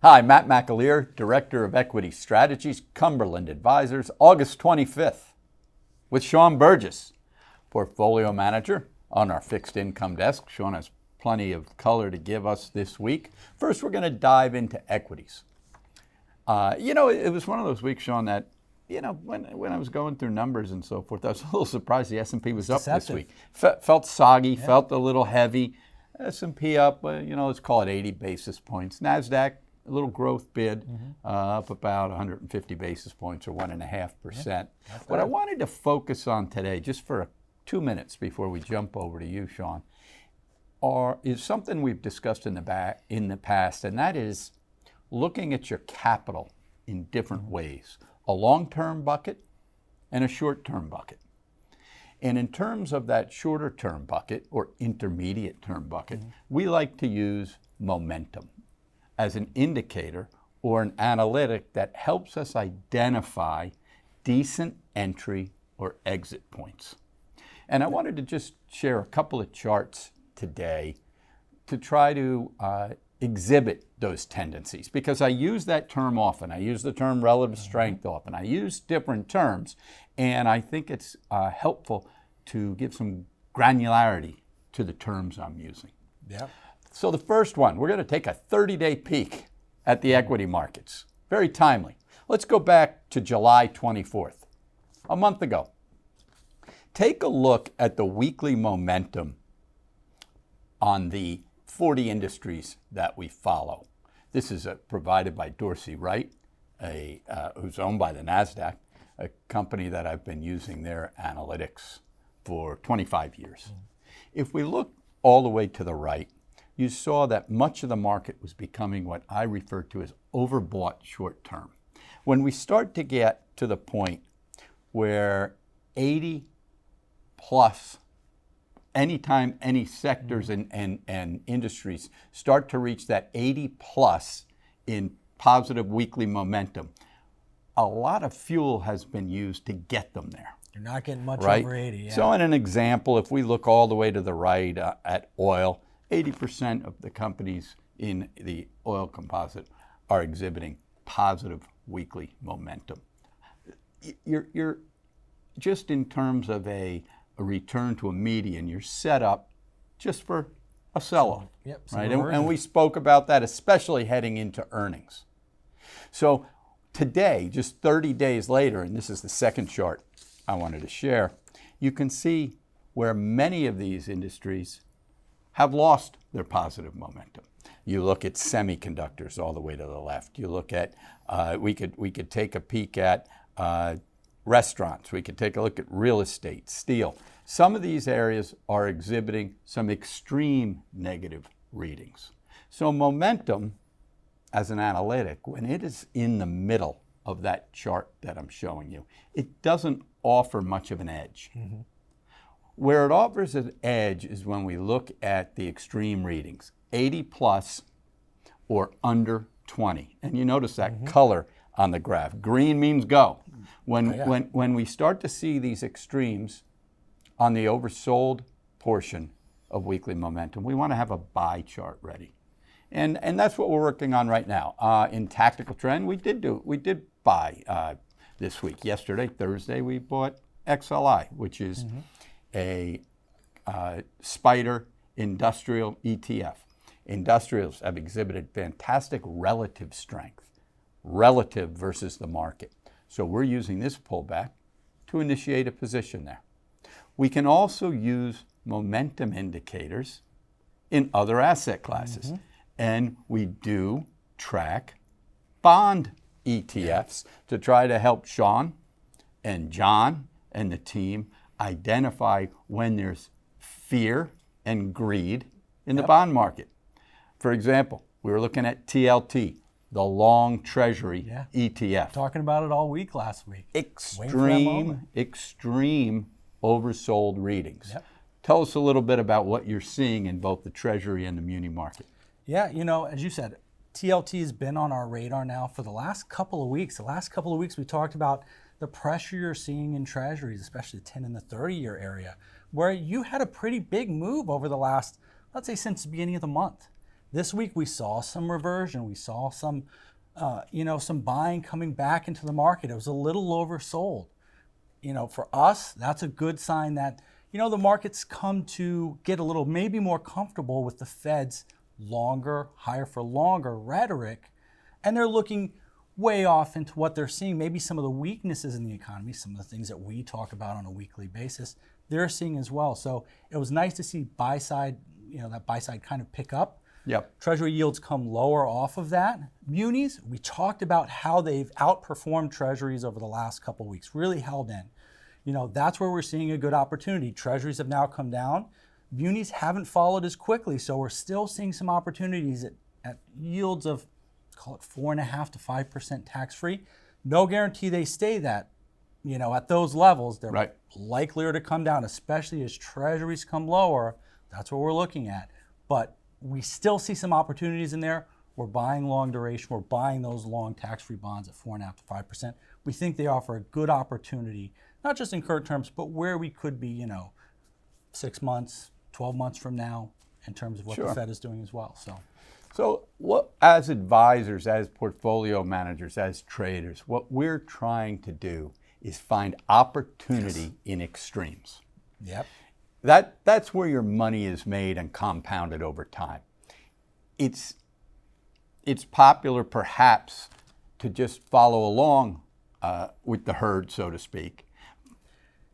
Hi, Matt McAleer, Director of Equity Strategies, Cumberland Advisors, August 25th, with Shaun Burgess, Portfolio Manager on our fixed income desk. Shaun has plenty of color to give us this week. First, we're going to dive into equities. It was one of those weeks, Shaun, that, when I was going through numbers and so forth, I was a little surprised the S&P was up this week. Felt soggy, felt a little heavy. S&P up, let's call it 80 basis points. Nasdaq, a little growth bid, up about 150 basis points or 1.5%. What I wanted to focus on today, just for 2 minutes before we jump over to you, Shaun, is something we've discussed in the past, and that is looking at your capital in different ways, a long-term bucket and a short-term bucket. And in terms of that shorter-term bucket or intermediate-term bucket, we like to use momentum as an indicator or an analytic that helps us identify decent entry or exit points. And I wanted to just share a couple of charts today to try to exhibit those tendencies, because I use that term often. I use the term relative strength often. I use different terms, and I think it's helpful to give some granularity to the terms I'm using. Yeah. So the first one, we're going to take a 30-day peek at the equity markets. Very timely. Let's go back to July 24th, a month ago. Take a look at the weekly momentum on the 40 industries that we follow. This is provided by Dorsey Wright, who's owned by the Nasdaq, a company that I've been using their analytics for 25 years. If we look all the way to the right, you saw that much of the market was becoming what I refer to as overbought short term. When we start to get to the point where 80 plus, anytime any sectors and industries start to reach that 80 plus in positive weekly momentum, a lot of fuel has been used to get them there. You're not getting much right? over 80. Yeah. So in an example, if we look all the way to the right at oil, 80% of the companies in the oil composite are exhibiting positive weekly momentum. You're just in terms of a return to a median, you're set up just for a sell-off, right? And we spoke about that, especially heading into earnings. So today, just 30 days later, and this is the second chart I wanted to share, you can see where many of these industries have lost their positive momentum. You look at semiconductors all the way to the left. You look at, we could take a peek at restaurants. We could take a look at real estate, steel. Some of these areas are exhibiting some extreme negative readings. So momentum, as an analytic, when it is in the middle of that chart that I'm showing you, it doesn't offer much of an edge. Where it offers an edge is when we look at the extreme readings, 80 plus or under 20. And you notice that color on the graph. Green means go. When we start to see these extremes on the oversold portion of weekly momentum, we want to have a buy chart ready. And that's what we're working on right now. In tactical trend, we did buy this week. Yesterday, Thursday, we bought XLI, which is a spider industrial ETF. Industrials have exhibited fantastic relative strength, relative versus the market. So we're using this pullback to initiate a position there. We can also use momentum indicators in other asset classes. And we do track bond ETFs to try to help Shaun and John and the team identify when there's fear and greed in the bond market. For example, we were looking at TLT, the long Treasury ETF. Talking about it all week last week. Extreme oversold readings. Tell us a little bit about what you're seeing in both the Treasury and the Muni market. Yeah, as you said, TLT has been on our radar now for the last couple of weeks. The last couple of weeks we talked about the pressure you're seeing in Treasuries, especially the 10 and the 30-year area, where you had a pretty big move over the last, let's say since the beginning of the month. This week we saw some reversion. We saw some, some buying coming back into the market. It was a little oversold. For us, that's a good sign that, the market's come to get a little maybe more comfortable with the Fed's longer, higher for longer rhetoric. And they're looking way off into what they're seeing, maybe some of the weaknesses in the economy, some of the things that we talk about on a weekly basis, they're seeing as well. So it was nice to see buy side, that buy side kind of pick up. Yep. Treasury yields come lower off of that. Munis, we talked about how they've outperformed Treasuries over the last couple of weeks, really held in. That's where we're seeing a good opportunity. Treasuries have now come down. Munis haven't followed as quickly, so we're still seeing some opportunities at yields of, call it 4.5% to 5% tax-free. No guarantee they stay that, at those levels. They're right. likelier to come down, especially as Treasuries come lower. That's what we're looking at. But we still see some opportunities in there. We're buying long duration. We're buying those long tax-free bonds at 4.5% to 5%. We think they offer a good opportunity, not just in current terms, but where we could be, 6 months, 12 months from now in terms of what Sure. the Fed is doing as well. So what, as advisors, as portfolio managers, as traders, what we're trying to do is find opportunity in extremes. Yep. That's where your money is made and compounded over time. It's popular perhaps to just follow along with the herd, so to speak.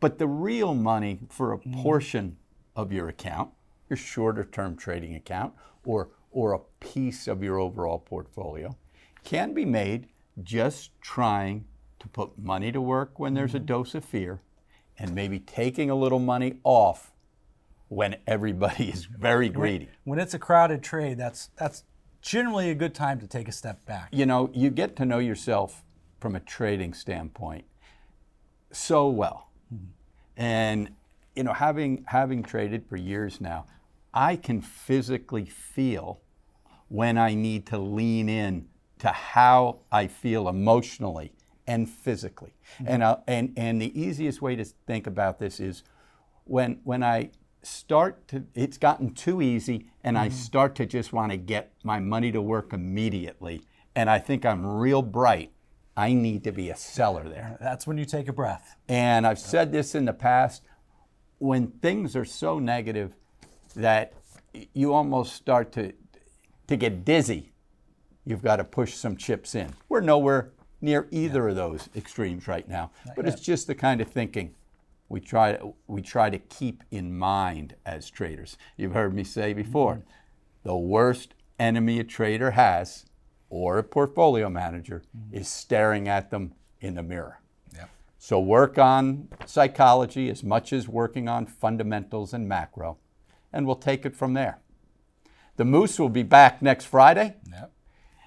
But the real money for a portion of your account, your shorter term trading account, or a piece of your overall portfolio, can be made just trying to put money to work when there's a dose of fear, and maybe taking a little money off when everybody is very greedy. When it's a crowded trade, that's generally a good time to take a step back. You get to know yourself from a trading standpoint so well. And having traded for years now, I can physically feel when I need to lean in to how I feel emotionally and physically. And the easiest way to think about this is when I start to, it's gotten too easy, and I start to just want to get my money to work immediately, and I think I'm real bright, I need to be a seller there. That's when you take a breath. And I've said this in the past, when things are so negative that you almost start to get dizzy, you've got to push some chips in. We're nowhere near either of those extremes right now, but it's just the kind of thinking we try to keep in mind as traders. You've heard me say before, the worst enemy a trader has, or a portfolio manager, is staring at them in the mirror. Yep. So work on psychology as much as working on fundamentals and macro, and we'll take it from there. The Moose will be back next Friday. Yep.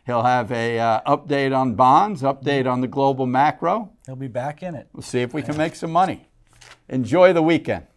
He'll have a update on bonds, update on the global macro. He'll be back in it. We'll see if we can make some money. Enjoy the weekend.